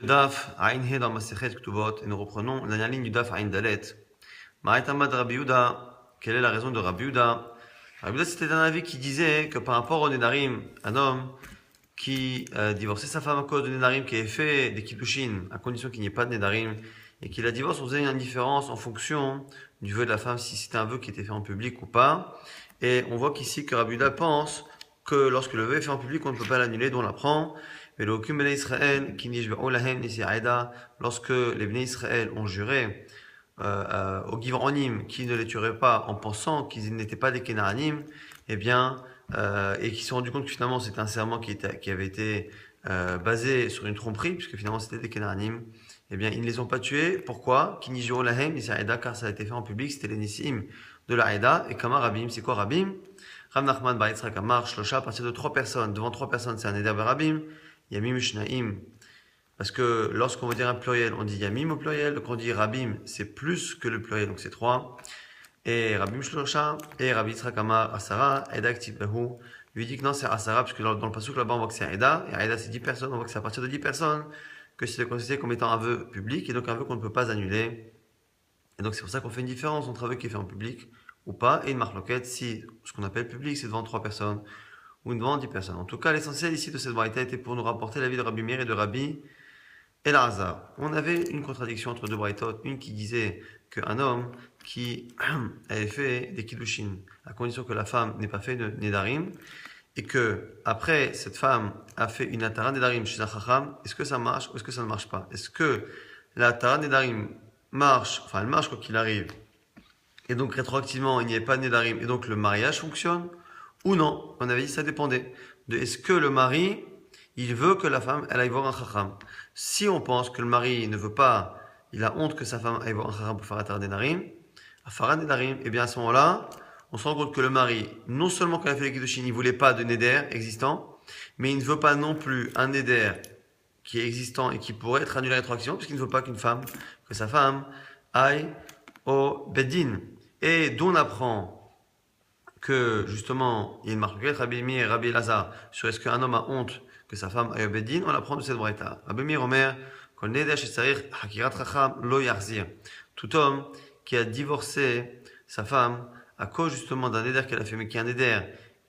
Daf Ain He dans Masechet Ktubot et nous reprenons la dernière ligne du Daf Ain Dalet. Ma'atamad Rabbi Yehuda. Quelle est la raison de Rabbi Yehuda? Rabbi Yehuda, c'était un avis qui disait que par rapport au Nedarim, un homme qui divorçait sa femme à cause de Nedarim, qui avait fait des Kiddushin à condition qu'il n'y ait pas de Nedarim, et qu'il la divorce, on faisait une différence en fonction du vœu de la femme, si c'était un vœu qui était fait en public ou pas. Et on voit qu'ici que Rabbi Yehuda pense que lorsque le vœu est fait en public, on ne peut pas l'annuler, dont on l'apprend. Lorsque les Bnei Israël ont juré au Giv'onim qu'ils ne les tueraient pas en pensant qu'ils n'étaient pas des Kénaanim, eh bien, et qu'ils se sont rendus compte que finalement c'était un serment qui avait été basé sur une tromperie, puisque finalement c'était des Kénaanim, eh bien, ils ne les ont pas tués. Pourquoi? Car ça a été fait en public, c'était les Nissim de la Haïda. Et Kama Rabim, c'est quoi Rabim? Rav Nachman Bar Yitzhak Amar Shlosha, à partir de 3 personnes, devant 3 personnes, c'est un Neder Rabim. Yamim Shnaim, parce que lorsqu'on veut dire un pluriel, on dit Yamim au pluriel. Quand on dit Rabim, c'est plus que le pluriel, donc c'est 3. Et Rabim Shlosha, et Rabbi Yitzhak Amar Asara, Eda Ktibahu, lui dit que non, c'est Asara, parce que dans le pasuk là-bas, on voit que c'est Eda, et Eda c'est 10 personnes, on voit que c'est à partir de 10 personnes que c'est considéré comme étant un vœu public, et donc un vœu qu'on ne peut pas annuler. Et donc c'est pour ça qu'on fait une différence entre un vœu qui est fait en public ou pas, et une marloquette si ce qu'on appelle public, c'est devant 3 personnes ou devant 10 personnes. En tout cas, l'essentiel ici de cette braïta était pour nous rapporter l'avis de Rabbi Meir et de Rabbi Elazar. On avait une contradiction entre deux braïtot, une qui disait qu'un homme qui avait fait des kiddushin, à condition que la femme n'ait pas fait de nedarim, et que après cette femme a fait une atara nedarim chez un chacham, est-ce que ça marche ou est-ce que ça ne marche pas? Est-ce que la atara nedarim marche, enfin elle marche quoi qu'il arrive, et donc rétroactivement il n'y avait pas de nedarim, et donc le mariage fonctionne? Ou non, on avait dit que ça dépendait de est-ce que le mari, il veut que la femme, elle aille voir un chacham. Si on pense que le mari ne veut pas, il a honte que sa femme aille voir un chacham pour faire atar denarim, afara denarim, et bien à ce moment-là, on se rend compte que le mari, non seulement quand il a fait les kiddushin, il voulait pas de neder existant, mais il ne veut pas non plus un neder qui est existant et qui pourrait être annulé à rétroaction, puisqu'il ne veut pas que sa femme aille au beddin. Et d'où on apprend que justement, il y a une marque Rabbi Meir et Rabbi Elazar sur est-ce qu'un homme a honte que sa femme aille au Bedin, on l'apprend de cette braïta. Rabbi Meir Omer, Kol neder shetzarich hakirat chacham lo yachzir. Tout homme qui a divorcé sa femme à cause justement d'un neder qu'elle a fait, mais qui est un neder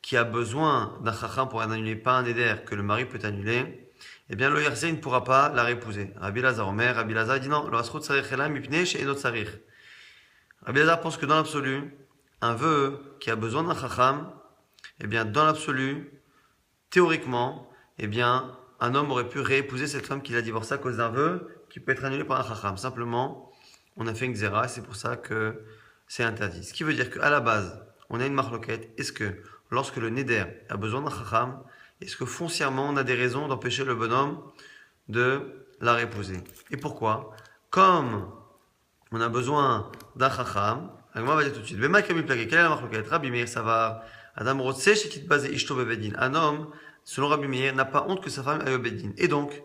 qui a besoin d'un chacham pour annuler, pas un neder que le mari peut annuler, eh bien, lo yachzir, il ne pourra pas la réépouser. Rabbi Elazar Omer, Rabbi Elazar dit non, lo asrut tsarich elam mipnei she'enot tsarich. Rabbi Elazar pense que dans l'absolu, un vœu qui a besoin d'un chacham, eh bien, dans l'absolu, théoriquement, eh bien, un homme aurait pu réépouser cette femme qu'il a divorcée à cause d'un vœu qui peut être annulé par un chacham. Simplement, on a fait une xéra et c'est pour ça que c'est interdit. Ce qui veut dire qu'à la base, on a une marloquette. Est-ce que, lorsque le neder a besoin d'un chacham, est-ce que foncièrement on a des raisons d'empêcher le bonhomme de la réépouser? Et pourquoi? Comme on a besoin d'un chacham, on va dire tout de suite. Quelle est la marloquette? Rabbi Meir Savar, Adam Rotseh Shekit Bazé Ishto Bevedin. Un homme, selon Rabbi Meir, n'a pas honte que sa femme aille au Bedin. Et donc,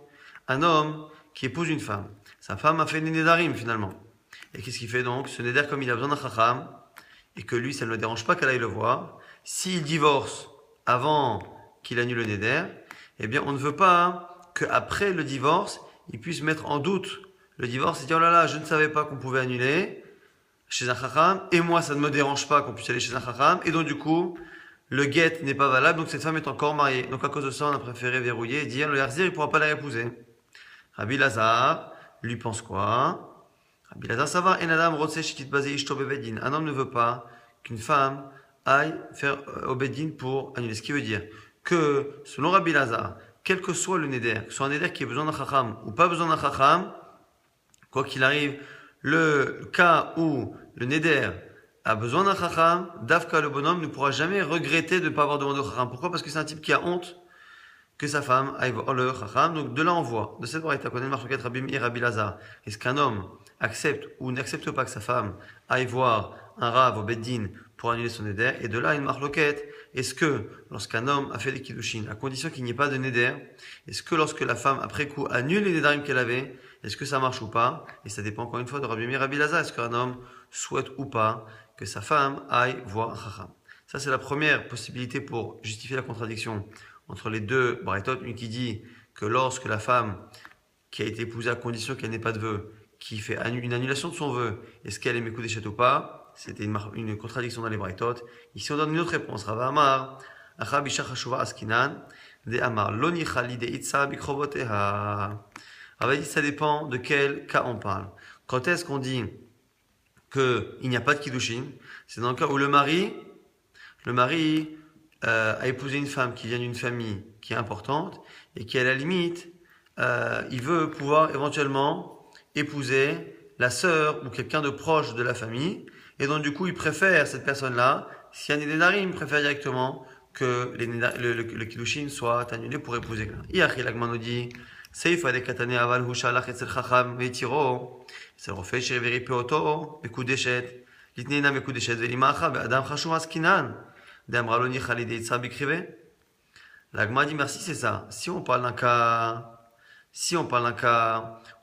un homme qui épouse une femme, sa femme a fait des nedarim finalement. Et qu'est-ce qu'il fait donc? Ce neder, comme il a besoin d'un chacham, et que lui, ça ne le dérange pas qu'elle aille le voir, s'il divorce avant qu'il annule le neder, eh bien, on ne veut pas qu'après le divorce, il puisse mettre en doute le divorce et dire, oh là là, je ne savais pas qu'on pouvait annuler chez un chacham, et moi, ça ne me dérange pas qu'on puisse aller chez un chacham, et donc du coup, le get n'est pas valable, donc cette femme est encore mariée. Donc à cause de ça, on a préféré verrouiller et dire, le yarzir, il ne pourra pas la épouser. Rabbi Lazar, lui pense quoi? Rabbi Lazar, ça va, en adam rotse shikit bazé ishto bevedin. Un homme ne veut pas qu'une femme aille faire au bedin pour annuler. Ce qui veut dire que, selon Rabbi Lazar, quel que soit le neder, que ce soit un neder qui a besoin d'un chacham ou pas besoin d'un chacham, quoi qu'il arrive, le cas où le neder a besoin d'un chacham, Davka le bonhomme ne pourra jamais regretter de ne pas avoir demandé au chacham. Pourquoi? Parce que c'est un type qui a honte que sa femme aille voir le chacham. Donc de là on voit, de cette braïta qu'on a le marquette Rabbi Meir et Rabbi Lazar, est-ce qu'un homme accepte ou n'accepte pas que sa femme aille voir un rav au beddin pour annuler son neder? Et de là une marloquette, est-ce que lorsqu'un homme a fait des kiddushin, à condition qu'il n'y ait pas de neder, est-ce que lorsque la femme après coup annule les nedarim qu'elle avait, est-ce que ça marche ou pas? Et ça dépend encore une fois de Rabbi Meir et Rabbi Lazar. Est-ce qu'un homme souhaite ou pas que sa femme aille voir un chacham? Ça, c'est la première possibilité pour justifier la contradiction entre les deux braïtot. Une qui dit que lorsque la femme qui a été épousée à condition qu'elle n'ait pas de vœu, qui fait une annulation de son vœu, est-ce qu'elle est Mekudeshet ou pas? C'était une contradiction dans les Braithot. Ici, on donne une autre réponse. Rava Amar, Acha Bisha Chashuva Askinan, De Amar, Loni Chali De Itza Bikroboteha. Rava dit, ça dépend de quel cas on parle. Quand est-ce qu'on dit qu'il n'y a pas de Kiddushin? C'est dans le cas où le mari a épousé une femme qui vient d'une famille qui est importante et qui, à la limite, il veut pouvoir éventuellement épouser la sœur ou quelqu'un de proche de la famille. Et donc, du coup, il préfère cette personne-là. S'il y a des nédarim, il préfère directement que le kiddushin soit annulé pour épouser quelqu'un. Iachi, l'agman nous dit, Seifa de katane aval hu shalach etzel chacham veitiro. C'est le refait chez Veri Peoto, Mekudeshet. Litnina Mekudeshet velimacha, Adam chashuv askinan. D'Amraloni Khalid Itza Bikrive. L'agma dit merci, c'est ça. Si on parle d'un cas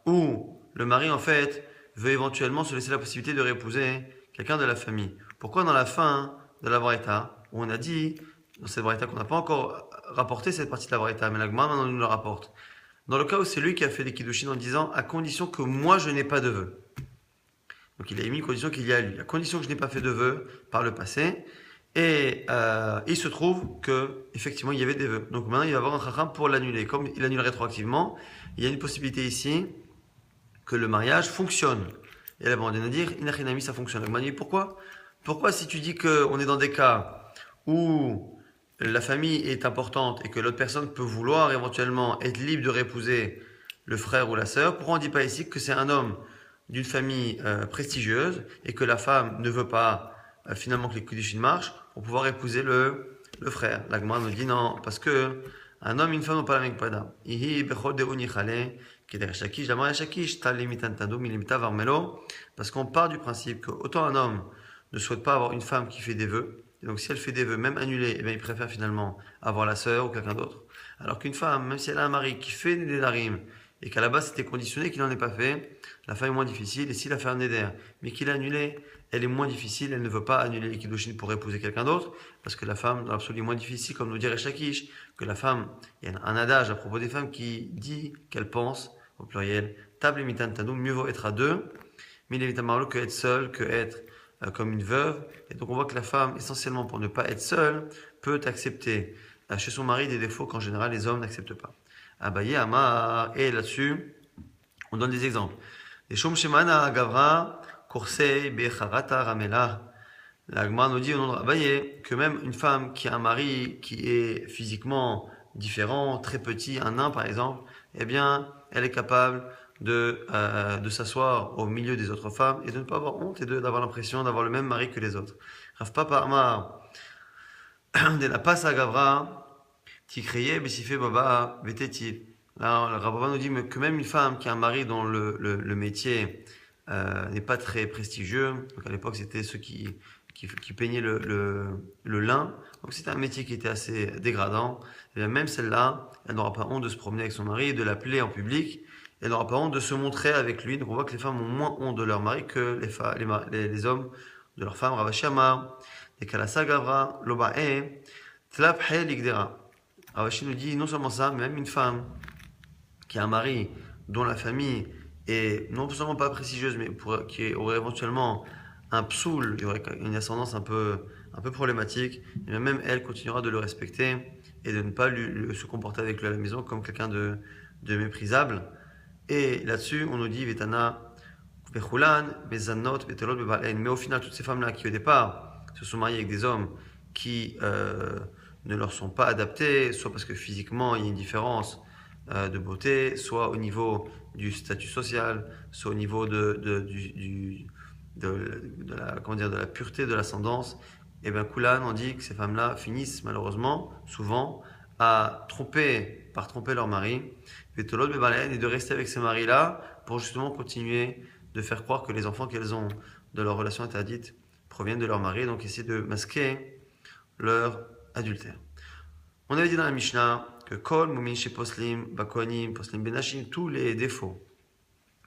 où le mari, en fait, veut éventuellement se laisser la possibilité de réépouser quelqu'un de la famille. Pourquoi dans la fin de la Braïta, où on a dit, dans cette Braïta qu'on n'a pas encore rapporté cette partie de la Braïta, mais l'agma maintenant nous la rapporte. Dans le cas où c'est lui qui a fait des kiddushin en disant, à condition que moi je n'ai pas de vœu. Donc il a émis une condition qu'il y a à lui. À condition que je n'ai pas fait de vœu par le passé. Et il se trouve que effectivement il y avait des vœux. Donc maintenant il va avoir un chacham pour l'annuler. Comme il annule rétroactivement, il y a une possibilité ici que le mariage fonctionne. Et là, on vient de dire, inachinami, ça fonctionne. Donc, pourquoi? Pourquoi si tu dis qu'on est dans des cas où la famille est importante et que l'autre personne peut vouloir éventuellement être libre de réépouser le frère ou la sœur, pourquoi on ne dit pas ici que c'est un homme d'une famille prestigieuse et que la femme ne veut pas finalement que les kiddushin marchent pour pouvoir épouser le frère? La Gemara nous dit non, parce que un homme et une femme n'ont pas la même pada. Parce qu'on part du principe que autant un homme ne souhaite pas avoir une femme qui fait des vœux, et donc si elle fait des vœux, même annulés, eh bien, il préfère finalement avoir la sœur ou quelqu'un d'autre. Alors qu'une femme, même si elle a un mari qui fait des nédarim, et qu'à la base c'était conditionné qu'il n'en ait pas fait, la femme est moins difficile, et s'il a fait un néder, mais qu'il a annulé, elle est moins difficile, elle ne veut pas annuler les kiddushin pour épouser quelqu'un d'autre, parce que la femme, dans l'absolu, est moins difficile, comme nous dirait Shakish, que la femme, il y a un adage à propos des femmes qui dit qu'elle pense, au pluriel, table et mitan tadou, mieux vaut être à deux, mais il est évidemment que être seule, que être comme une veuve, et donc on voit que la femme, essentiellement pour ne pas être seule, peut accepter chez son mari des défauts qu'en général les hommes n'acceptent pas. Abaye, Amar, et là-dessus, on donne des exemples. Les Shom Shemana, Gavra, Korsei, Becharata, Ramela. La Gemara nous dit au nom de Abaye que même une femme qui a un mari qui est physiquement différent, très petit, un nain par exemple, eh bien, elle est capable de s'asseoir au milieu des autres femmes et de ne pas avoir honte et d'avoir l'impression d'avoir le même mari que les autres. Rav Papa Amar, de la passe à Gavra, Tikreye, Bessifé Baba, Veteti. Là, le Rav Papa nous dit que même une femme qui a un mari dont le métier n'est pas très prestigieux, donc à l'époque c'était ceux qui peignaient le lin, donc c'était un métier qui était assez dégradant, et bien même celle-là, elle n'aura pas honte de se promener avec son mari et de l'appeler en public, elle n'aura pas honte de se montrer avec lui. Donc on voit que les femmes ont moins honte de leur mari que les hommes de leur femme. Ravashama, et Kalasa Gavra, Lobae, Tlaphe Ligdera. Ravashi nous dit non seulement ça, mais même une femme qui a un mari dont la famille est non seulement pas prestigieuse, mais qui aurait éventuellement un psoul, il y aurait une ascendance un peu problématique, et même elle continuera de le respecter et de ne pas se comporter avec lui à la maison comme quelqu'un de méprisable. Et là-dessus, on nous dit Vetana, Vechulan, Bezanot, Betelot, Bebalen. Mais au final, toutes ces femmes-là qui au départ se sont mariées avec des hommes qui ne leur sont pas adaptés, soit parce que physiquement il y a une différence de beauté, soit au niveau du statut social, soit au niveau de la pureté de l'ascendance, et bien Koulan, on dit que ces femmes-là finissent malheureusement, souvent, par tromper leur mari, et de rester avec ces maris-là pour justement continuer de faire croire que les enfants qu'elles ont de leur relation interdite proviennent de leur mari, donc essayer de masquer leur adultère. On avait dit dans la Mishnah que Kol, Mumin, Poslim, Bakoanim, Poslim, Benashim, tous les défauts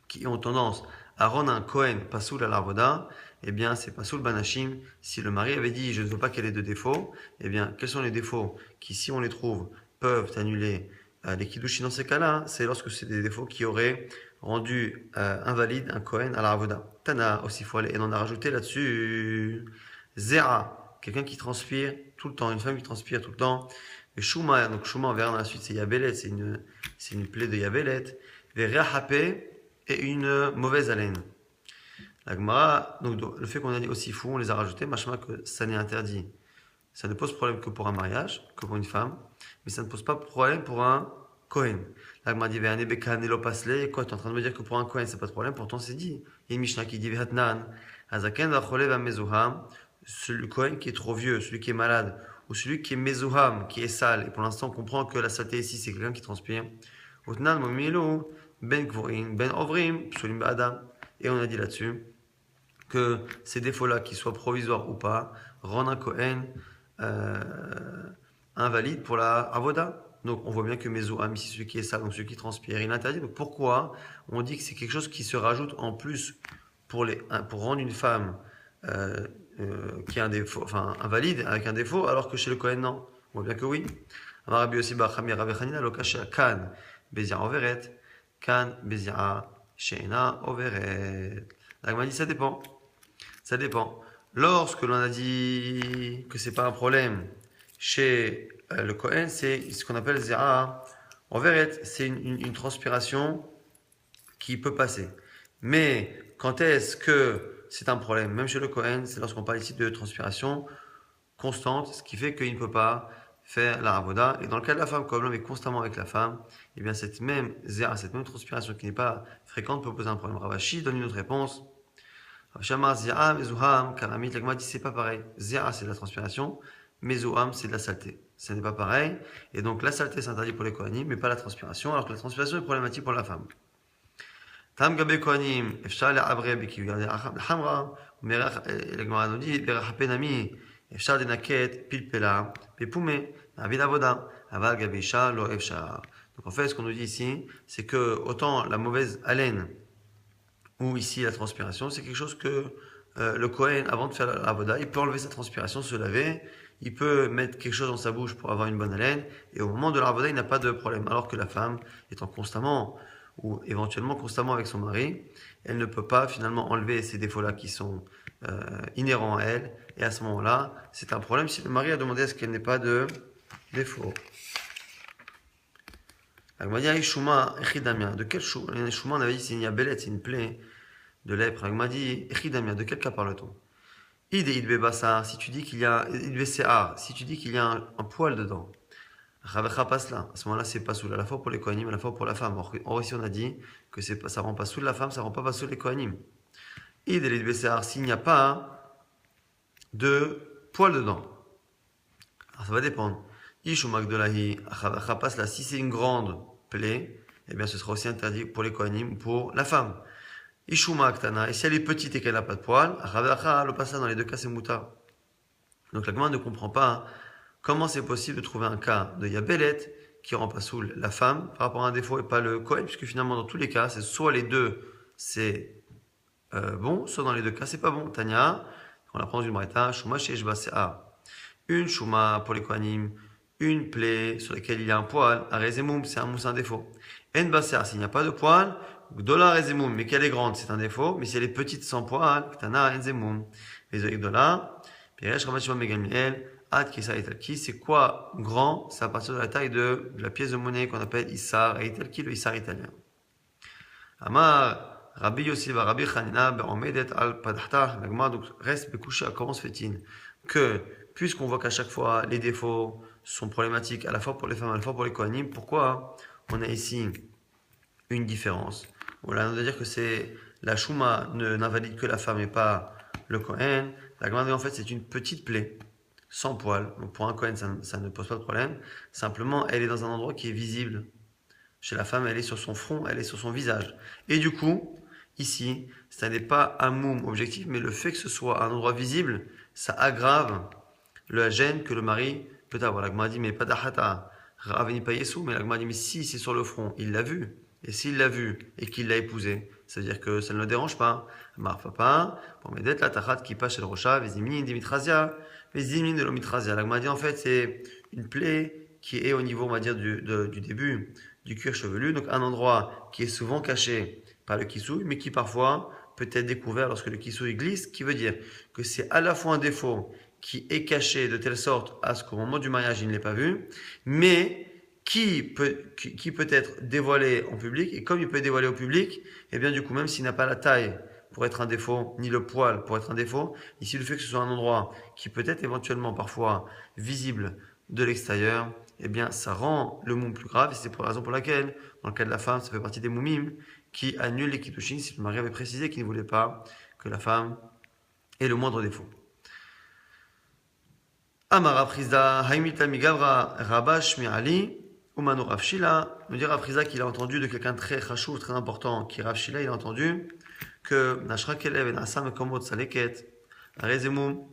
qui ont tendance à rendre un Kohen pasoul à l'Arvoda, eh bien c'est pasoul Banashim. Si le mari avait dit je ne veux pas qu'elle ait de défauts, eh bien quels sont les défauts qui, si on les trouve, peuvent annuler les kiddushin dans ces cas-là, c'est lorsque c'est des défauts qui auraient rendu invalide un Kohen à la avoda. Tana aussi fois et on a rajouté là-dessus Zera, quelqu'un qui transpire tout le temps, une femme qui transpire tout le temps. Et Shuma, donc Shuma on verra dans la suite, c'est Yabelet, c'est une plaie de Yabelet. Verahapé et une mauvaise haleine. La Gemara, donc le fait qu'on a dit aussi fou, on les a rajoutés, machma que ça n'est interdit. Ça ne pose problème que pour un mariage, que pour une femme, mais ça ne pose pas problème pour un Kohen. La Gemara dit Ve'ane bekan elo pasle, quoi, tu es en train de me dire que pour un Kohen c'est pas de problème, pourtant c'est dit. Il y a une Mishnah qui dit Ve'hatnan, azaken va'cholev ha'mezuham, celui Kohen qui est trop vieux, celui qui est malade, ou celui qui est mezuham, qui est sale, et pour l'instant on comprend que la saleté ici c'est quelqu'un qui transpire. Utnan momilu, ben kvorin, ben ovrim, psulim ba'adam. Et on a dit là-dessus que ces défauts-là, qu'ils soient provisoires ou pas, rendent un Kohen invalide pour la avoda. Donc on voit bien que Mezouham, ici celui qui est sale, donc celui qui transpire, il est interdit. Donc pourquoi on dit que c'est quelque chose qui se rajoute en plus pour rendre une femme qui a un défaut, enfin invalide avec un défaut, alors que chez le Kohen non? On voit bien que oui. Rabbi Yossi bar Chami Rav Chanina lo kasha kan bezira overet, kan bezira sheina overet. La Gemara dit ça dépend. Ça dépend. Lorsque l'on a dit que c'est pas un problème chez le Kohen, c'est ce qu'on appelle zera. En vérité, c'est une transpiration qui peut passer. Mais quand est-ce que c'est un problème, même chez le Kohen, c'est lorsqu'on parle ici de transpiration constante, ce qui fait qu'il ne peut pas faire la avoda. Et dans le cas de la femme, comme l'homme est constamment avec la femme, eh bien cette même zera, cette même transpiration qui n'est pas fréquente peut poser un problème. Ravashi donne une autre réponse. Shamar Zia, Mezuham, Karamit, l'agma dit c'est pas pareil. Zia c'est de la transpiration, Mezuham c'est de la saleté. Ce n'est pas pareil. Et donc la saleté c'est interdit pour les Kohanim, mais pas la transpiration, alors que la transpiration est problématique pour la femme. Tam Gabe Kohanim, Efshal le Abre, Beki Yade Hamra, l'agma nous dit, Berahapenami, Efshal Denaket, Pilpela, Pepume, Avid Avoda, Aval Gabe Isha, Lo Efshal. Donc en fait, ce qu'on nous dit ici, c'est que autant la mauvaise haleine ou ici la transpiration, c'est quelque chose que le Kohen, avant de faire la avoda, il peut enlever sa transpiration, se laver, il peut mettre quelque chose dans sa bouche pour avoir une bonne haleine, et au moment de la avoda, il n'a pas de problème. Alors que la femme, étant constamment, ou éventuellement constamment avec son mari, elle ne peut pas finalement enlever ces défauts-là qui sont inhérents à elle, et à ce moment-là, c'est un problème si le mari a demandé à ce qu'elle n'ait pas de défaut. De quel chouma on avait dit c'est une yabelet, c'est une plaie de lèpre. Il m'a dit de quel cas parle-t-on? Si tu dis qu'il y a si tu dis qu'il y a un poil dedans, à ce moment-là c'est pas soul à la fois pour les kohanim à la fois pour la femme. Or ici on a dit que ça rend pas soul la femme, ça rend pas soul les kohanim. S'il n'y a pas de poil dedans, alors ça va dépendre. Si c'est une grande plaie, eh bien ce sera aussi interdit pour les kohanim ou pour la femme. Ishuma Aktana, et si elle est petite et qu'elle n'a pas de poil, le passage dans les deux cas c'est mouta. Donc la Gemara ne comprend pas comment c'est possible de trouver un cas de Yabelet qui rend pas soul la femme par rapport à un défaut et pas le Kohen, puisque finalement dans tous les cas, c'est soit les deux c'est bon, soit dans les deux cas c'est pas bon. Tanya, on apprend dans une braïta, Shuma Sheshba Se'a. Une Shuma pour les Kohanim, une plaie sur laquelle il y a un poil, un Rezemoum, c'est un défaut. En Baser, s'il n'y a pas de poil, Gdola Rezemoum, mais qu'elle est grande, c'est un défaut, mais si elle est petite sans poil, Ktana Enzemoum. Les Gdola, Piresh Ramachima Megamliel, Ad Kisa Italki, c'est quoi grand? C'est à partir de la taille de la pièce de monnaie qu'on appelle Issar et Italki, le Issar italien. Amar, Rabbi Yossi va Rabbi Chanina, Be'omedet al Padahta, Nagma, donc reste Bekouché, comment se fait-il que, puisqu'on voit qu'à chaque fois les défauts sont problématiques à la fois pour les femmes, à la fois pour les Kohanim, pourquoi on a ici une différence? Voilà, on veut dire que c'est la Shuma n'invalide que la femme et pas le Kohen. La Gemara en fait c'est une petite plaie, sans poil. Donc pour un Kohen ça ne pose pas de problème. Simplement elle est dans un endroit qui est visible. Chez la femme elle est sur son front, elle est sur son visage. Et du coup, ici, ça n'est pas un moum objectif, mais le fait que ce soit un endroit visible, ça aggrave la gêne que le mari peut avoir. La Gemara dit mais pas d'ahata, raveni pas Yesu, mais la Gemara dit mais si c'est sur le front, il l'a vu. Et s'il l'a vu et qu'il l'a épousée, ça veut dire que ça ne le dérange pas. Mar papa, pour m'aider la tachat qui passe chez le rocha, vezimni dimitrazia, vezimni de l'omitrazia. La Gemara dit en fait c'est une plaie qui est au niveau, on va dire, du début du cuir chevelu. Donc un endroit qui est souvent caché par le kissouille, mais qui parfois peut être découvert lorsque le kissouille glisse, ce qui veut dire que c'est à la fois un défaut qui est caché de telle sorte à ce qu'au moment du mariage, il ne l'ait pas vu, mais qui peut être dévoilé en public. Et comme il peut être dévoilé au public, eh bien du coup, même s'il n'a pas la taille pour être un défaut, ni le poil pour être un défaut, ici le fait que ce soit un endroit qui peut être éventuellement parfois visible de l'extérieur, eh bien ça rend le moum plus grave. Et c'est pour la raison pour laquelle, dans le cas de la femme, ça fait partie des moumim qui annulent les kiddushin si le mari avait précisé qu'il ne voulait pas que la femme ait le moindre défaut. Amara Frizda, Haimita Migavra, Rabash Mi'ali, Umanu Rav Shila, nous dit Rav Frizda qu'il a entendu de quelqu'un très chachou, très important, qui est Rav Shila, il a entendu que Nashra Kelev et Nasam Komot Saleket, Rezemum,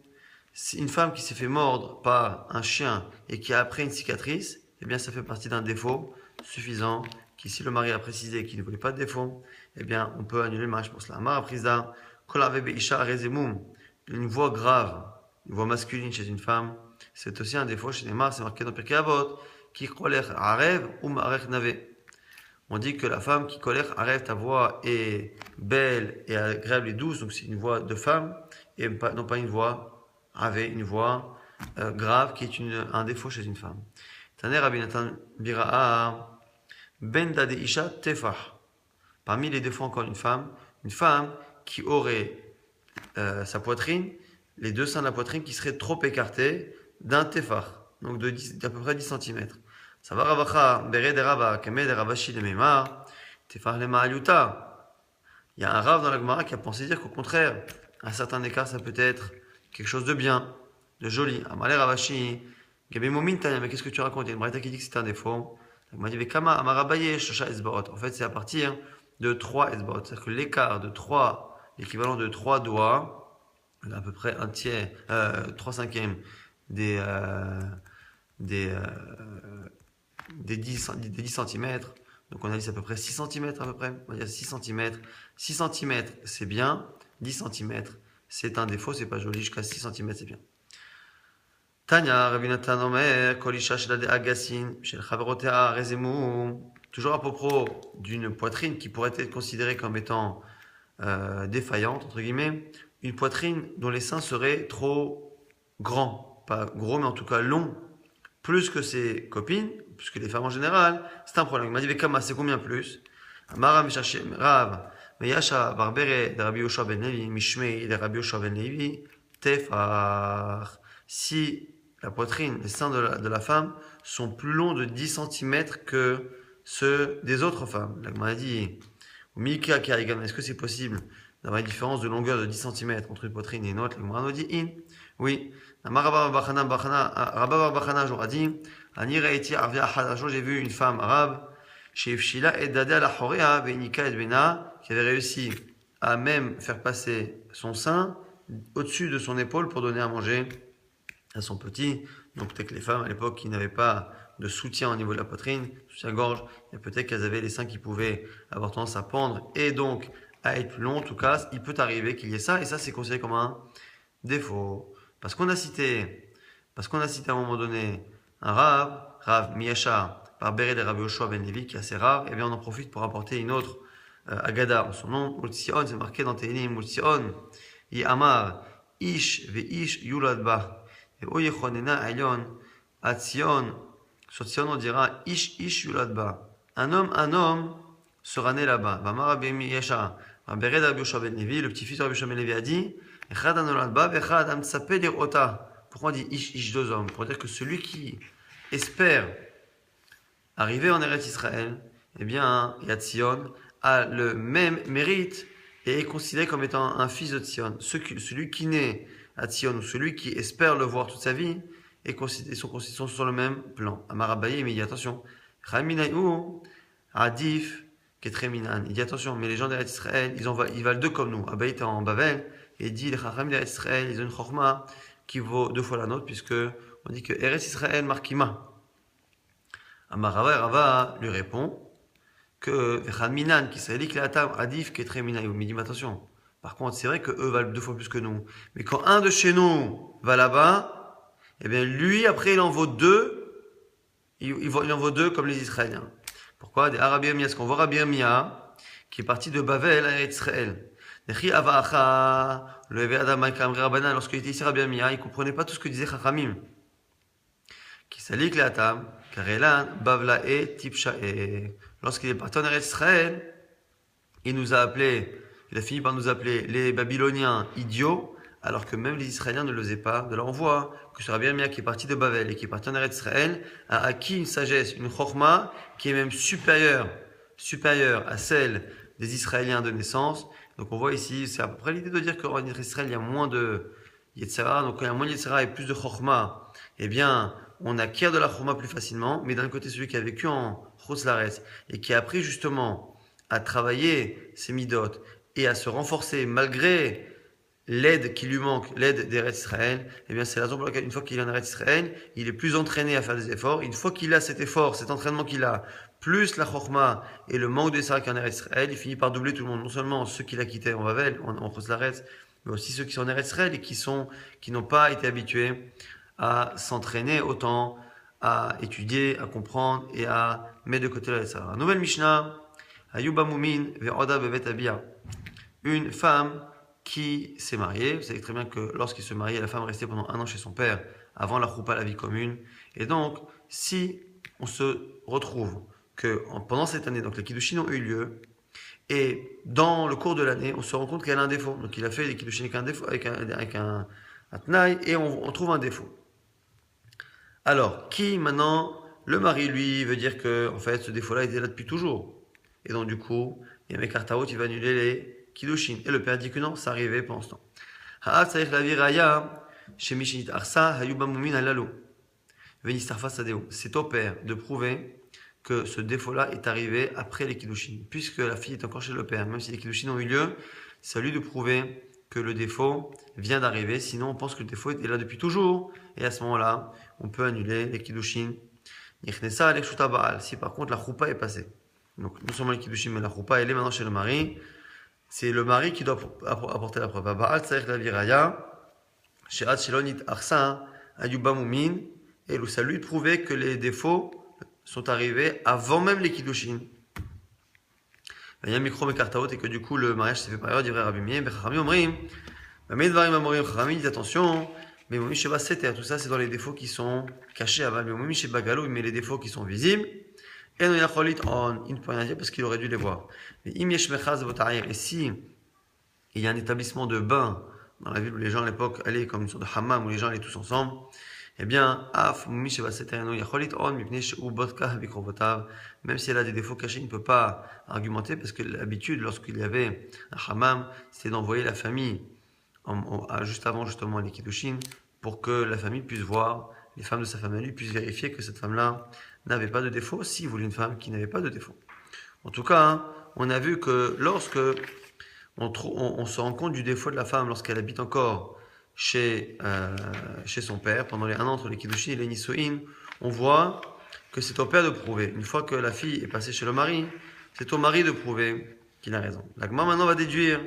une femme qui s'est fait mordre par un chien et qui a après une cicatrice, eh bien ça fait partie d'un défaut suffisant, qui si le mari a précisé qu'il ne voulait pas de défaut, eh bien on peut annuler le mariage pour cela. Amara Frizda, Kolave Isha Rezemum, une voix grave, une voix masculine chez une femme, c'est aussi un défaut chez les mâles, c'est marqué dans Pirkei Avot, qui kolech arev ou marech nave. On dit que la femme qui kolech arev, ta voix est belle et agréable et douce, donc c'est une voix de femme, et non pas une voix rave, une voix grave, qui est un défaut chez une femme. Taner Rabbi Natan Bira'a, ben dade isha tefah. Parmi les défauts encore d'une femme, une femme qui aurait sa poitrine, les deux seins de la poitrine qui seraient trop écartés d'un tefar, donc d'à peu près 10 cm. Ça va ravacha, bere de rava, kame de ravashi de memar, tefar le ma'aluta. Il y a un rave dans la Gemara qui a pensé dire qu'au contraire, à un certain écart, ça peut être quelque chose de bien, de joli. Amale ravashi, gabe momin tanya, mais qu'est-ce que tu racontes? Il y a une braïta qui dit que c'est un défaut. Il m'a dit, vekama amarabaye, shosha esbarot. En fait, c'est à partir de 3 esbarot. C'est-à-dire que l'écart de 3, l'équivalent de 3 doigts, à peu près un tiers, 3/5 des 10 cm. Donc on a dit c'est à peu près 6 cm à peu près. On va dire 6 cm. 6 cm c'est bien, 10 cm c'est un défaut, c'est pas joli, jusqu'à 6 cm c'est bien. Tanya, Rabbi Natan Omer, Kolisha Shelade Agassin, Shel Chaverotea Rezemu. Toujours à propos d'une poitrine qui pourrait être considérée comme étant défaillante, entre guillemets, une poitrine dont les seins seraient trop grands, pas gros, mais en tout cas longs, plus que ses copines, plus que les femmes en général, c'est un problème. Il m'a dit, Kama, c'est combien plus? Amara Mishachem Rav, Meyasha Barbere de Rabbi Yoshua ben Levi, Mishmei de Rabbi Yoshua ben Levi, Tefar. Si la poitrine, les seins de la femme sont plus longs de 10 cm que ceux des autres femmes. La Gemara dit, Mika Karigan, est-ce que c'est possible d'avoir une différence de longueur de 10 cm entre une poitrine et une autre? La Gemara nous dit in. Oui. Rabba Bachana a dit, un jour j'ai vu une femme arabe, chez Fshila et Dada la Horea, Benika et Bena, qui avait réussi à même faire passer son sein au-dessus de son épaule pour donner à manger à son petit. Donc peut-être que les femmes à l'époque qui n'avaient pas de soutien au niveau de la poitrine, soutien-gorge, et peut-être qu'elles avaient les seins qui pouvaient avoir tendance à pendre et donc à être plus longs. En tout cas, il peut arriver qu'il y ait ça, et ça c'est considéré comme un défaut. Parce qu'on a cité à un moment donné un Rav Miyasha, par Beret de Rabbi Yoshua ben Levi, qui est assez rare, et bien on en profite pour apporter une autre Agada en son nom. Ultsion, c'est marqué dans Tehillim, Ultsion, Amar, Ish ve'ish yulad ba. Et Oyechonena Ayon, Atsion, sur Tsion on dira Ish yulad ba. Un homme sera né là-bas. Vamar Rabbi Miyasha, par Beret de Rabbi Yoshua ben Levi, le petit-fils de Rabbi Yoshua ben Levi a dit, pourquoi on dit ish deux hommes? Pour dire que celui qui espère arriver en Eretz Israël, eh bien, Yatzion a le même mérite et est considéré comme étant un fils de Tzion. Celui qui naît à Tzion ou celui qui espère le voir toute sa vie sont sur le même plan. Amarabaye, mais il dit attention, Chaminayu, Adif, Ketreminan. Il dit attention, mais les gens d'Eretz Israël, ils valent deux comme nous. Abaye était en Bavel. Et dit les Chacham d'Eretz Israël, ils ont une chorma qui vaut 2 fois la nôtre, puisque on dit que Eretz Israël markima. Amarava Rava lui répond que Vechad Minan, qui s'est dit Adif, qui est très Minan. Il dit, mais attention, par contre, c'est vrai qu'eux valent 2 fois plus que nous. Mais quand un de chez nous va là-bas, eh bien lui, après, il en vaut 2, il en vaut deux comme les Israéliens. Pourquoi? Des Arabi Amia, ce qu'on voit Rabbi Amia, qui est parti de Bavel à Israël. Lorsqu'il était ici Rabbi Amia, il ne comprenait pas tout ce que disait Chachamim. Qui salik le Atam, Karelan, Bavla et Tipshae. Lorsqu'il est parti en Israël, il a fini par nous appeler les Babyloniens idiots, alors que même les Israéliens ne le faisaient pas. De là, on voit que ce Rabbi Amia qui est parti de Bavel et qui est parti en Israël a acquis une sagesse, une chorma qui est même supérieure à celle des Israéliens de naissance. Donc on voit ici, c'est à peu près l'idée de dire qu'en Israël, il y a moins de Yetzirah. Donc quand il y a moins de Yetzirah et plus de chorma, eh bien, on acquiert de la chorma plus facilement. Mais d'un côté, celui qui a vécu en Chos-Laretz et qui a appris justement à travailler ses midot et à se renforcer malgré l'aide qui lui manque, l'aide d'Eretz Israël, eh bien c'est la raison pour laquelle une fois qu'il est en Eretz Israël, il est plus entraîné à faire des efforts. Une fois qu'il a cet effort, cet entraînement qu'il a, plus la chorma et le manque de Sarah qui est en Eretz Israël, il finit par doubler tout le monde. Non seulement ceux qu'il a quittés en Bavel, en Chos-Laretz, mais aussi ceux qui sont en Eretz Israël et qui n'ont pas été habitués à s'entraîner autant, à étudier, à comprendre et à mettre de côté la Sarah. Nouvelle Mishnah. Ayuba Moumin ve'oda bevet Abia. Une femme qui s'est mariée. Vous savez très bien que lorsqu'il se mariait, la femme restait pendant 1 an chez son père avant la choupa, la vie commune. Et donc, si on se retrouve que pendant cette année, donc les kiddushin ont eu lieu, et dans le cours de l'année, on se rend compte qu'elle a un défaut. Donc il a fait les kiddushin avec un défaut, avec un tnaï, et on trouve un défaut. Alors, qui maintenant, le mari, lui, veut dire que en fait, ce défaut-là était là depuis toujours. Et donc, du coup, il y a Mekartaot, il va annuler les Kiddushin. Et le père dit que non, ça arrivait pendant ce temps. Ha'at saïch la viraya, chez Mishinit Arsa, Hayuba Moumin alalo. Venistarfa Sadeo. C'est au père de prouver que ce défaut-là est arrivé après les Kiddushin. Puisque la fille est encore chez le père, même si les Kiddushin ont eu lieu, c'est à lui de prouver que le défaut vient d'arriver. Sinon, on pense que le défaut était là depuis toujours. Et à ce moment-là, on peut annuler les Kiddushin. Yechnesa alek baal. Si par contre la choupa est passée. Donc, non seulement les kiddushin, mais la choupa, elle est maintenant chez le mari. C'est le mari qui doit apporter la preuve. Ba'al tzarich la viraya, she'at shelonit arsa, ayuba mumin, et ça lui prouvait que les défauts sont arrivés avant même les kiddushin. Il y a un micro mekartaot et que du coup le mariage s'est fait par ailleurs, dirait Rabbi Meir, Chachamim omrim, Bamedvarim amorim, Chachamim dit attention, mais momi sheba seter, tout ça c'est dans les défauts qui sont cachés avant, mais momi sheba galo, mais les défauts qui sont visibles. Et il ne peut rien dire parce qu'il aurait dû les voir. Mais et si il y a un établissement de bain dans la ville où les gens à l'époque allaient comme une sorte de hammam où les gens allaient tous ensemble, eh bien, même si elle a des défauts cachés, il ne peut pas argumenter parce que l'habitude, lorsqu'il y avait un hammam, c'était d'envoyer la famille juste avant justement les kiddushin pour que la famille puisse voir, les femmes de sa famille puissent vérifier que cette femme-là n'avait pas de défaut, s'il voulait une femme qui n'avait pas de défaut. En tout cas, hein, on a vu que lorsque on se rend compte du défaut de la femme lorsqu'elle habite encore chez son père, pendant les 1 an entre les kiddushin et les nisoïn, on voit que c'est au père de prouver. Une fois que la fille est passée chez le mari, c'est au mari de prouver qu'il a raison. L'agma maintenant va déduire,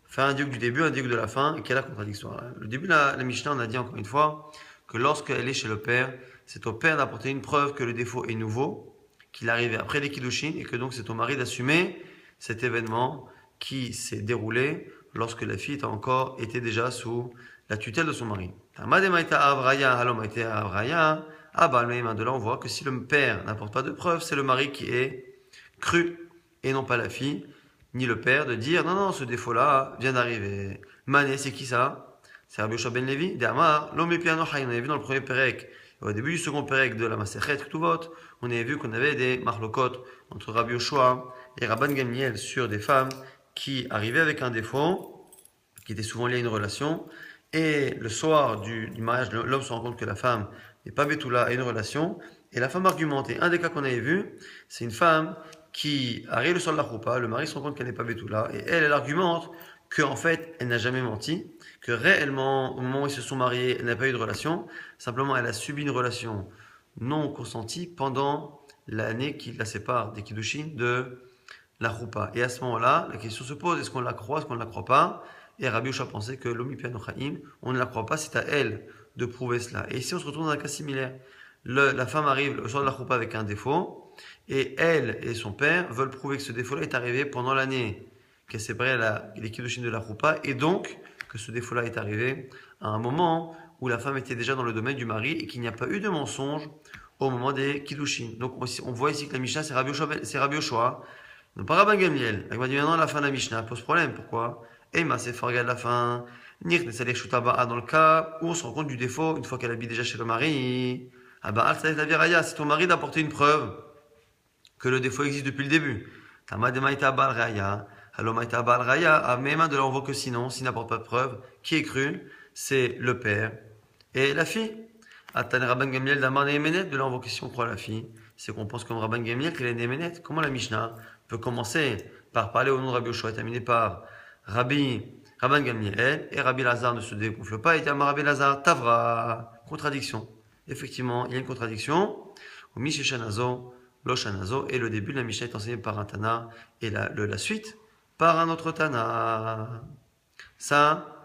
faire un diuk du début, un diuk de la fin, et quelle est la contradiction. Le début de la Mishnah, on a dit encore une fois que lorsqu'elle est chez le père, c'est au père d'apporter une preuve que le défaut est nouveau, qu'il arrivait après les kiddushin, et que donc c'est au mari d'assumer cet événement qui s'est déroulé lorsque la fille était déjà sous la tutelle de son mari. De là, on voit que si le père n'apporte pas de preuve, c'est le mari qui est cru, et non pas la fille, ni le père, de dire non, non, ce défaut-là vient d'arriver. Mané, c'est qui ça? C'est Rabbi Yoshua ben Levi. D'Amar, l'homme est piano on avait vu dans le premier Pérec, au début du second Pérec de la Masechet Ktuvot, on avait vu qu'on avait des marlokot entre Rabbi Yoshua et Rabban Gamliel sur des femmes qui arrivaient avec un défaut, qui était souvent lié à une relation, et le soir du mariage, l'homme se rend compte que la femme n'est pas Betula à une relation, et la femme argumente. Et un des cas qu'on avait vu, c'est une femme qui arrive le soir de la choupa, le mari se rend compte qu'elle n'est pas Betula, et elle argumente qu'en fait, elle n'a jamais menti, que réellement, au moment où ils se sont mariés, elle n'a pas eu de relation, simplement elle a subi une relation non consentie pendant l'année qui la sépare des kiddushin de la choupa. Et à ce moment-là, la question se pose, est-ce qu'on la croit, est-ce qu'on ne la croit pas? Et Rabbi Yoshua pensait que l'omi piano chaim, on ne la croit pas, c'est à elle de prouver cela. Et ici, on se retrouve dans un cas similaire. La femme arrive le soir de la choupa avec un défaut, et elle et son père veulent prouver que ce défaut-là est arrivé pendant l'année qu'elle séparé les kiddushin de la choupa, et donc que ce défaut-là est arrivé à un moment où la femme était déjà dans le domaine du mari et qu'il n'y a pas eu de mensonge au moment des kiddushin. Donc on voit ici que la Mishnah, c'est Rabbi Yoshua, non pas Rabban Gamliel. Elle m'a dit maintenant la fin de la Mishnah pose problème. Pourquoi? Ema, c'est regarde la fin. Nir Nesalech Shutaba dans le cas où on se rend compte du défaut une fois qu'elle habite déjà chez le mari. Ah bah, Al la Viraya, c'est ton mari d'apporter une preuve que le défaut existe depuis le début. Tama de Maïta Bal Raya. Alors Maïta Bal Raya, à mes mains de l'envoi que sinon, s'il n'apporte pas de preuve, qui est cru? C'est le père et la fille. Atan Rabban Gamliel d'Amar Nehemenet, de l'envoi que si on croit à la fille, c'est qu'on pense comme Rabban Gamliel qu'elle est Nehemenet. Comment la Mishnah peut commencer par parler au nom de Rabbi Yoshua et terminer par Rabban Gamliel et Rabbi Lazar ne se dégonfle pas et dit Rabbi Lazar Tavra. Contradiction. Effectivement, il y a une contradiction. Au Misheshanazo, Loshanazo, et le début de la Mishnah est enseigné par un Tana et la suite par un autre Tana. Ça,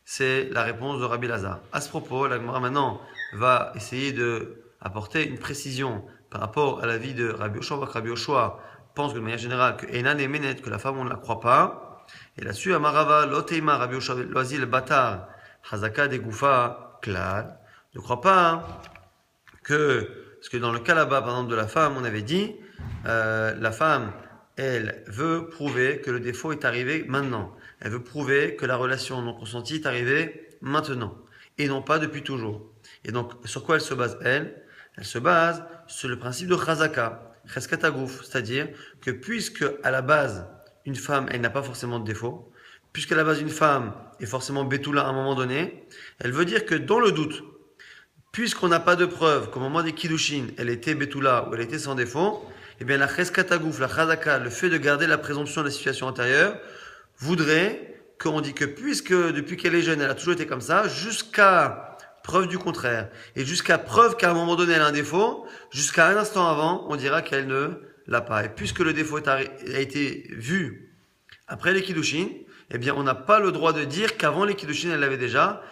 c'est la réponse de Rabbi Lazar. À ce propos, la Gemara maintenant va essayer de apporter une précision par rapport à la vie de Rabbi Yoshua. Rabbi Yoshua pense que de manière générale que Enan et Menet, que la femme on ne la croit pas. Et là-dessus, Amarava, Loteima, Rabbi Yoshua, Loazil, Batar, Hazaka, Degoufa, Klal. Ne crois pas parce que dans le cas là-bas, par exemple, de la femme, on avait dit, la femme, elle veut prouver que le défaut est arrivé maintenant. Elle veut prouver que la relation non consentie est arrivée maintenant. Et non pas depuis toujours. Et donc, sur quoi elle se base, elle? Elle se base sur le principe de Chazaka, Cheskatagouf. C'est-à-dire que puisque, à la base, une femme, elle n'a pas forcément de défaut, puisqu'à la base, une femme est forcément Betula à un moment donné, elle veut dire que dans le doute, puisqu'on n'a pas de preuve qu'au moment des Kiddushin, elle était Betula ou elle était sans défaut, eh bien la Cheskatagouf, la Chazaka, le fait de garder la présomption de la situation antérieure, voudrait qu'on dit que puisque depuis qu'elle est jeune, elle a toujours été comme ça, jusqu'à preuve du contraire, et jusqu'à preuve qu'à un moment donné elle a un défaut, jusqu'à un instant avant, on dira qu'elle ne l'a pas. Et puisque le défaut a été vu après les Kiddushin, eh bien on n'a pas le droit de dire qu'avant les Kiddushin elle l'avait déjà.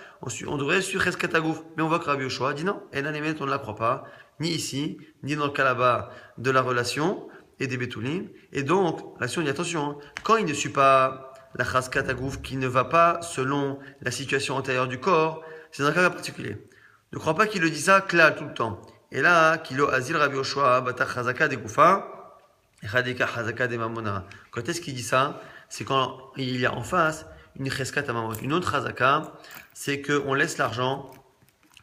On devrait suivre Cheskatagouf. Mais on voit que Rabbi Yoshua dit non, Enan et Menet, on ne la croit pas, ni ici, ni dans le cas là-bas de la relation et des Betoulim. Et donc, là, si on dit attention, quand il ne suit pas la Cheskatagouf, qui ne va pas selon la situation antérieure du corps, c'est dans un cas particulier. Ne crois pas qu'il le dit ça, clal, tout le temps. Et là, Kilo Azil Rabbi Yoshua, Batar Chazaka de Goufa, Radika Chazaka de Mamona. Quand est-ce qu'il dit ça? C'est quand il y a en face une Cheskat à Mamon. Une autre Chazaka, c'est qu'on laisse l'argent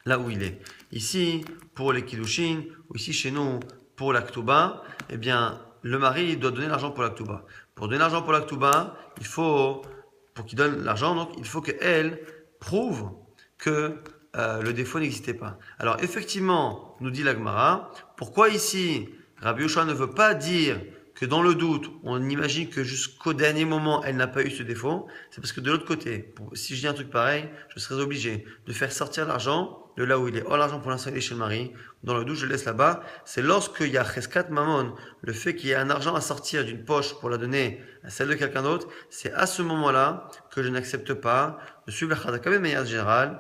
là où il est. Ici, pour les Kiddushin, ou ici chez nous, pour la Ktuba, eh bien, le mari doit donner l'argent pour la Ktuba. Pour donner l'argent pour la Ktuba, pour qu'il donne l'argent, donc, il faut qu'elle prouve que le défaut n'existait pas. Alors, effectivement, nous dit la Gemara, pourquoi ici, Rabbi Yoshua ne veut pas dire que dans le doute, on imagine que jusqu'au dernier moment, elle n'a pas eu ce défaut, c'est parce que de l'autre côté, si je dis un truc pareil, je serais obligé de faire sortir l'argent de là où il est. Or, l'argent pour l'instant, il est chez le mari. Dans le doute, je le laisse là-bas. C'est lorsqu'il y a Cheskat Mamon, le fait qu'il y ait un argent à sortir d'une poche pour la donner à celle de quelqu'un d'autre, c'est à ce moment-là que je n'accepte pas de suivre la Chazaka, mais de manière générale,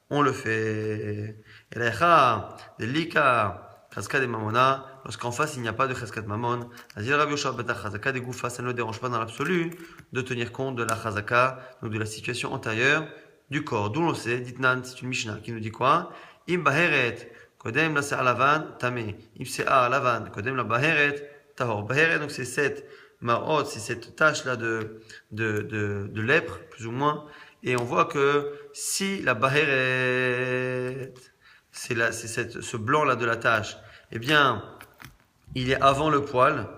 on le fait. Et la de l'Ika, Chazaka de Mamona, lorsqu'en face il n'y a pas de Chazkat Mamon, Azil Rabbi Yoshua Batar Chazaka de Goufa, ça ne le dérange pas dans l'absolu de tenir compte de la Chazaka, donc de la situation antérieure du corps. D'où l'on sait, Ditnan, c'est une Mishnah qui nous dit quoi? Im Baheret, Kodem la Se'ar Lavan, Tamé. Im Se'ar Lavan, Kodem la Baheret, Tahor. Baheret, donc c'est cette marot, c'est cette tache-là de lèpre, plus ou moins. Et on voit que si la Baheret, c'est ce blanc-là de la tache, eh bien, il est avant le poil,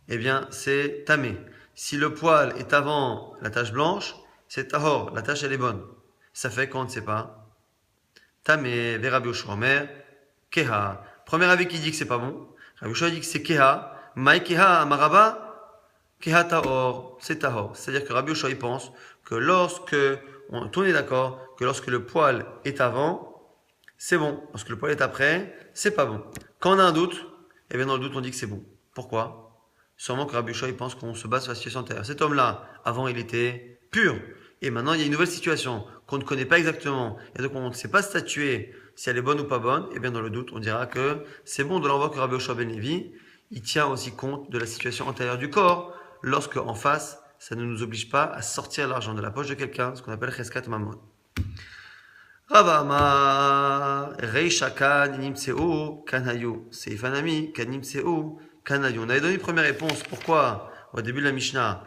eh bien, c'est tamé. Si le poil est avant la tache blanche, c'est tahor, la tache elle est bonne. Ça fait qu'on ne sait pas. Tamé, Rabbi Yoshua Omer, keha. Premier avis qui dit que c'est pas bon. Rabbi Yoshua dit que c'est keha. Maï keha, amaraba, keha tahor, c'est tahor. C'est-à-dire que Rabbi Yoshua il pense que on est d'accord, que lorsque le poil est avant, c'est bon. Lorsque le poil est après, c'est pas bon. Quand on a un doute, eh bien dans le doute on dit que c'est bon. Pourquoi? Sûrement que Rabbi Yoshua il pense qu'on se base sur la situation antérieure. Cet homme-là, avant il était pur. Et maintenant il y a une nouvelle situation qu'on ne connaît pas exactement. Et donc on ne sait pas statuer si elle est bonne ou pas bonne, eh bien dans le doute, on dira que c'est bon de l'envoi que Rabbi Yoshua ben Levi, il tient aussi compte de la situation antérieure du corps, lorsque en face, ça ne nous oblige pas à sortir l'argent de la poche de quelqu'un, ce qu'on appelle Cheskat Mamon. Rava Amar, Reisha kan nimtseu kanayu, Seifanami kan nimtseu kanayu. On avait donné une première réponse. Pourquoi au début de la Mishnah,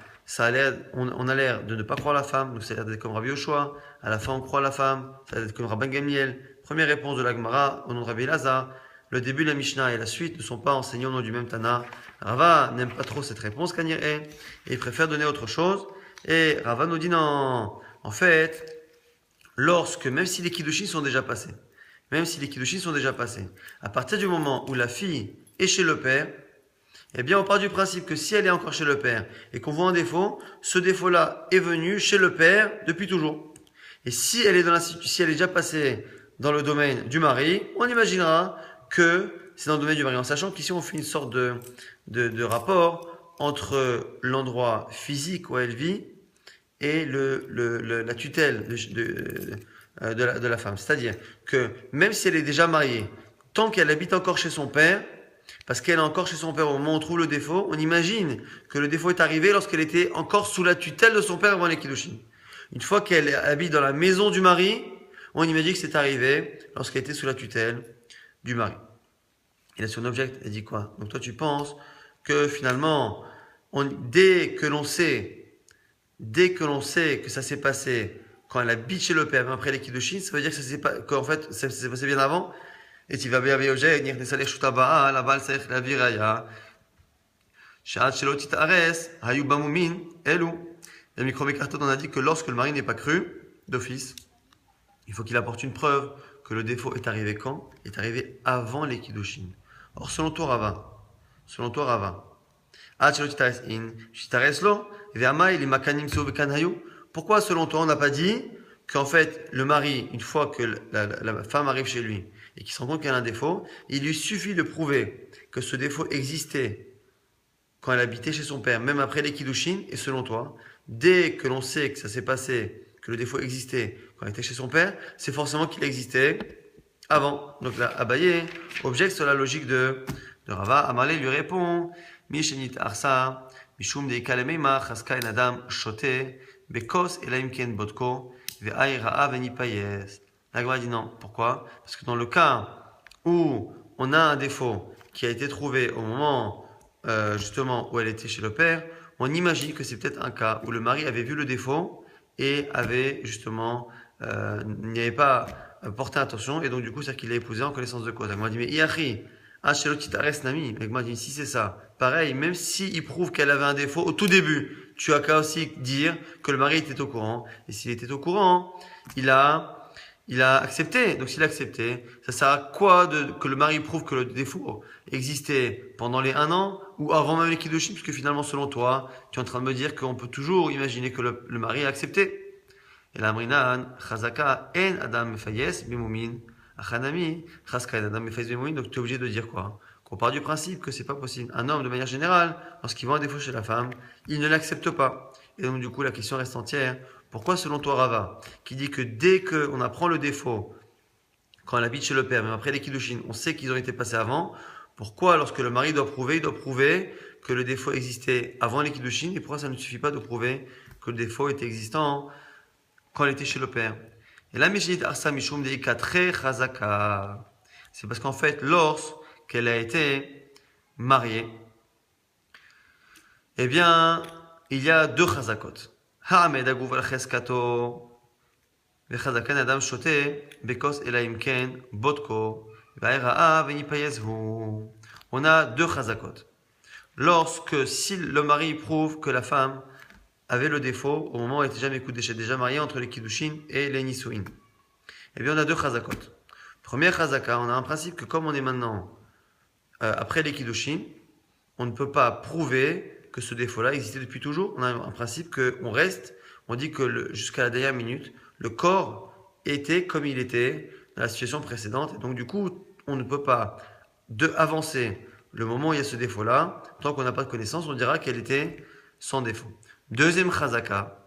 on a l'air de ne pas croire la femme, donc ça a l'air d'être comme Rabbi Yoshua. À la fin, on croit la femme, ça a l'air d'être comme Rabban Gamliel. Première réponse de la Gemara au nom de Rabbi Elazar. Le début de la Mishnah et la suite ne sont pas enseignés au nom du même Tana. Rava n'aime pas trop cette réponse, Kanir et il préfère donner autre chose. Et Rava nous dit non. En fait, même si les Kiddushin sont déjà passés, à partir du moment où la fille est chez le père, eh bien, on part du principe que si elle est encore chez le père et qu'on voit un défaut, ce défaut-là est venu chez le père depuis toujours. Et si elle est déjà passée dans le domaine du mari, on imaginera que c'est dans le domaine du mari, en sachant qu'ici on fait une sorte de rapport entre l'endroit physique où elle vit et la tutelle de la femme. C'est-à-dire que même si elle est déjà mariée, tant qu'elle habite encore chez son père, parce qu'elle est encore chez son père au moment où on trouve le défaut, on imagine que le défaut est arrivé lorsqu'elle était encore sous la tutelle de son père avant les Kiddushin. Une fois qu'elle habite dans la maison du mari, on imagine que c'est arrivé lorsqu'elle était sous la tutelle du mari. Et là, son object, elle dit quoi? Donc toi, tu penses que finalement, dès que l'on sait que ça s'est passé quand elle habite chez le père, après les Kiddushin, ça veut dire qu'en fait, ça s'est passé bien avant. Et tu vas bien objet, ni nesalech shutaba, la balle salech la viraya. Shat shelo titares, hayu bamumin, elu. Le micro-mécarton, on a dit que lorsque le mari n'est pas cru, d'office, il faut qu'il apporte une preuve que le défaut est arrivé quand? Il est arrivé avant les Kiddushin. Or, selon toi, Rava, pourquoi, selon toi, on n'a pas dit qu'en fait, le mari, une fois que la femme arrive chez lui et qu'il se rend compte qu'elle a un défaut, il lui suffit de prouver que ce défaut existait quand elle habitait chez son père, même après les Kiddushin, et selon toi, dès que l'on sait que ça s'est passé, que le défaut existait quand elle était chez son père, c'est forcément qu'il existait avant. Donc là, Abaye objecte sur la logique de Rava. Amalé lui répond, Mishenit Arsa, Mishum de Ikalemema, Chaska en Adam, Shote, Bekos Elaimken Botko, Ve'ai Ra'a Venipayes. La Gemara dit non. Pourquoi? Parce que dans le cas où on a un défaut qui a été trouvé au moment justement où elle était chez le père, on imagine que c'est peut-être un cas où le mari avait vu le défaut et avait justement n'y avait pas porté attention et donc du coup c'est qu'il l'a épousé en connaissance de cause. La Gemara dit mais Iachi, Nami. La Gemara dit si c'est ça, pareil, même s'il prouve qu'elle avait un défaut au tout début, tu as qu'à aussi dire que le mari était au courant. Et s'il était au courant, il a accepté. Donc s'il a accepté, ça sert à quoi que le mari prouve que le défaut existait pendant les 1 an ou avant même les Kiddushin, puisque finalement selon toi, tu es en train de me dire qu'on peut toujours imaginer que le mari a accepté. Et la Amrinan, Chazaka en Adam Mefayes Bimumin, Achanami, Chazaka en Adam Mefayes Bimumin. Donc tu es obligé de dire quoi? Qu'on part du principe que c'est pas possible. Un homme, de manière générale, lorsqu'il voit un défaut chez la femme, il ne l'accepte pas. Et donc du coup, la question reste entière. Pourquoi, selon toi, Rava, qui dit que dès qu'on apprend le défaut, quand elle habite chez le père, même après les Kiddushin, on sait qu'ils ont été passés avant, pourquoi, lorsque le mari doit prouver, il doit prouver que le défaut existait avant les Kiddushin, et pourquoi ça ne suffit pas de prouver que le défaut était existant quand elle était chez le père? Et là, Mishnit Arsa Mishum Deika Tre Chazaka. C'est parce qu'en fait, lorsqu'elle a été mariée, eh bien, il y a 2 Chazakot. Ha'amed agouv al cheskato, vechazakan adam shote, bekos elaim ken, botko, ve'aira'a venipayezhu. On a 2 chazakot. Si le mari prouve que la femme avait le défaut au moment où elle était déjà mariée entre les Kiddushin et les Nisuin, eh bien on a 2 chazakot. Première chazaka, on a un principe que comme on est maintenant après les Kiddushin, on ne peut pas prouver que ce défaut-là existait depuis toujours. On a un principe on dit que jusqu'à la dernière minute, le corps était comme il était dans la situation précédente. Et donc du coup, on ne peut pas avancer le moment où il y a ce défaut-là. Tant qu'on n'a pas de connaissance, on dira qu'elle était sans défaut. Deuxième chazaka,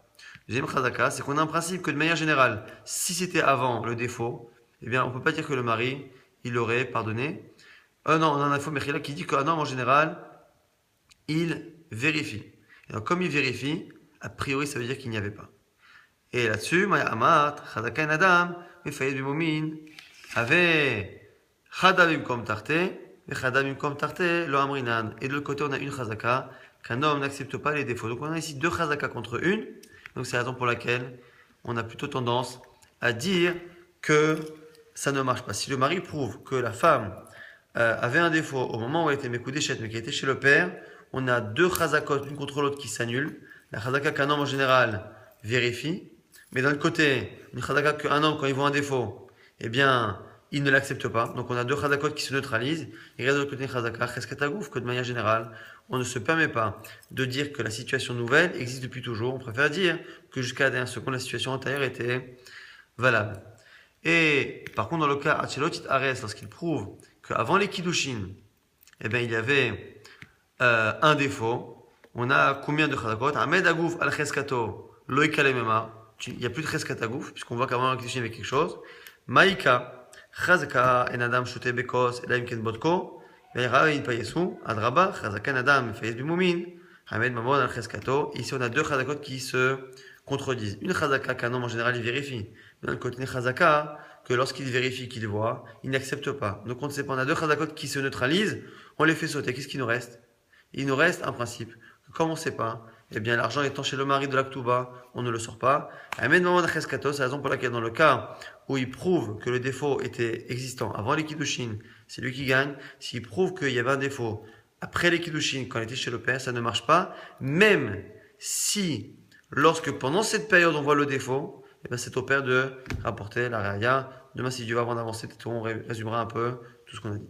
c'est qu'on a un principe que de manière générale, si c'était avant le défaut, eh bien, on ne peut pas dire que le mari, il aurait pardonné. Non, on a un info Mechila qui dit qu'un homme, en général, il vérifie. Et donc, comme il vérifie, a priori, ça veut dire qu'il n'y avait pas. Et là-dessus, Maya Amat, Chadakan Adam, Mefayed Bimomin, avait Chadavim Kom Tarte, et Chadavim Kom Tarte, lo Amrinan. Et de l'autre côté, on a une Chazaka, qu'un homme n'accepte pas les défauts. Donc, on a ici deux Chazaka contre une. Donc, c'est la raison pour laquelle on a plutôt tendance à dire que ça ne marche pas. Si le mari prouve que la femme avait un défaut au moment où elle était Mekoudéchet, mais qui était chez le père, on a deux chazakot, l'une contre l'autre, qui s'annulent. La chazaka qu'un homme en général vérifie, mais d'un autre côté, une chazaka qu'un homme, quand il voit un défaut, eh bien, il ne l'accepte pas. Donc on a deux chazakot qui se neutralisent. Il reste de l'autre côté une chazaka, cheskatagouf, que de manière générale, on ne se permet pas de dire que la situation nouvelle existe depuis toujours. On préfère dire que jusqu'à la dernière seconde, la situation antérieure était valable. Et par contre, dans le cas Achelotit Ares, lorsqu'il prouve qu'avant les Kiddushin, eh bien, il y avait un défaut, on a combien de chazakot? Ahmed Agouf al cheskato loikalemema. Il n'y a plus de cheskatagouf, puisqu'on voit qu'avant les Kiddushin, il y avait quelque chose. Maïka, chazaka en adam shote bekos, elaim ken botko, veira in payesu, adraba, chazaka en adam fayez bimumin, Ahmed mamon al cheskato. Ici, on a deux chazakot qui se contredisent. Une chazaka qu'un homme en général il vérifie. D'un côté, une chazaka que lorsqu'il vérifie, qu'il voit, il n'accepte pas. Donc on ne sait pas, on a deux chazakot qui se neutralisent, on les fait sauter. Qu'est-ce qu'il nous reste? Il nous reste un principe. Comme on ne sait pas, eh bien l'argent étant chez le mari de la Ktuba, on ne le sort pas. Amen maman d'acheskato, c'est la raison pour laquelle dans le cas où il prouve que le défaut était existant avant les Kiddushin, c'est lui qui gagne. S'il prouve qu'il y avait un défaut après les Kiddushin, quand il était chez le père, ça ne marche pas. Même si, lorsque pendant cette période on voit le défaut, eh bien, c'est au père de rapporter la raya. Demain, si Dieu va avant d'avancer, on résumera un peu tout ce qu'on a dit.